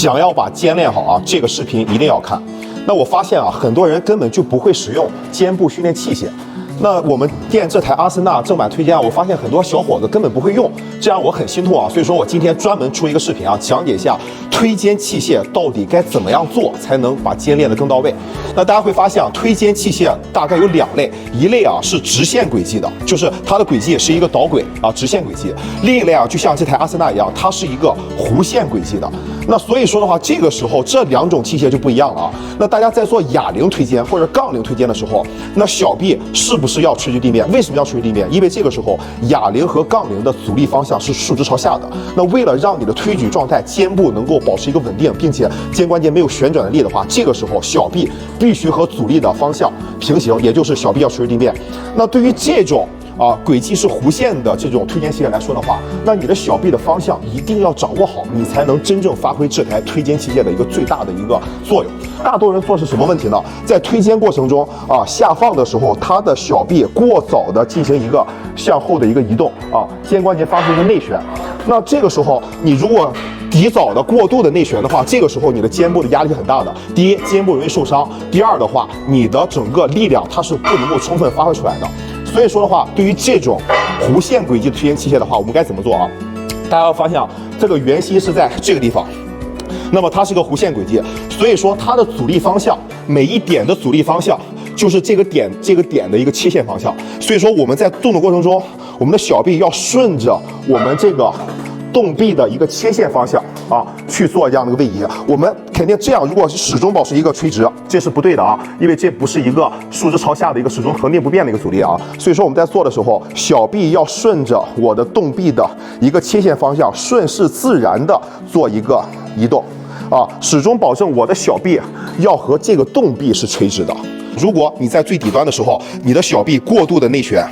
想要把肩练好啊，这个视频一定要看。那我发现啊，很多人根本就不会使用肩部训练器械。那我们店这台阿森纳正版推荐啊，我发现很多小伙子根本不会用，这样我很心痛啊。所以说我今天专门出一个视频啊，讲解一下推肩器械到底该怎么样做才能把肩练得更到位。那大家会发现啊，推肩器械大概有2类，一类啊是直线轨迹的，就是它的轨迹是一个导轨啊，直线轨迹；另一类啊，就像这台阿森纳一样，它是一个弧线轨迹的。那所以说的话，这个时候这2种器械就不一样了啊。那大家在做哑铃推肩或者杠铃推肩的时候，那小臂是不是要垂直地面？为什么要垂直地面？因为这个时候哑铃和杠铃的阻力方向是竖直朝下的。那为了让你的推举状态肩部能够保持一个稳定，并且肩关节没有旋转的力的话，这个时候小臂必须和阻力的方向平行，也就是小臂要垂直地面。那对于这种轨迹是弧线的这种推肩器械来说的话，那你的小臂的方向一定要掌握好，你才能真正发挥这台推肩器械的一个最大的一个作用。大多人做是什么问题呢？在推肩过程中下放的时候，他的小臂过早的进行一个向后的一个移动肩关节发生一个内旋。那这个时候你如果提早的过度的内旋的话，这个时候你的肩部的压力是很大的。第一，肩部容易受伤；第二的话，你的整个力量它是不能够充分发挥出来的。所以说的话，对于这种弧线轨迹推肩器械的话，我们该怎么做啊？大家要发现啊，这个圆心是在这个地方，那么它是个弧线轨迹，所以说它的阻力方向，每一点的阻力方向就是这个点的一个切线方向。所以说我们在动的过程中，我们的小臂要顺着我们这个动臂的一个切线方向去做这样的一个位移。我们肯定这样，如果始终保持一个垂直，这是不对的啊，因为这不是一个竖直朝下的一个始终恒定不变的一个阻力啊。所以说我们在做的时候，小臂要顺着我的动臂的一个切线方向，顺势自然的做一个移动始终保证我的小臂要和这个动臂是垂直的。如果你在最底端的时候，你的小臂过度的内旋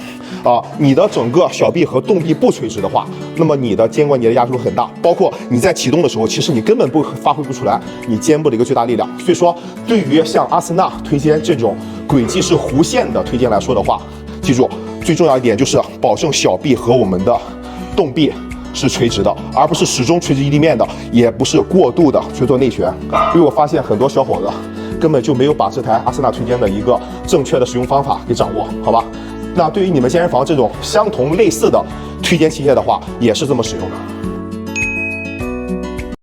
你的整个小臂和动臂不垂直的话，那么你的肩关节的压力会很大，包括你在启动的时候，其实你根本不发挥不出来你肩部的一个最大力量。所以说，对于像阿森纳推肩这种轨迹是弧线的推肩来说的话，记住最重要一点就是保证小臂和我们的动臂是垂直的，而不是始终垂直于地面的，也不是过度的去做内旋。因为我发现很多小伙子根本就没有把这台阿森纳推肩的一个正确的使用方法给掌握，好吧？那对于你们健身房这种相同类似的推肩器械的话，也是这么使用的。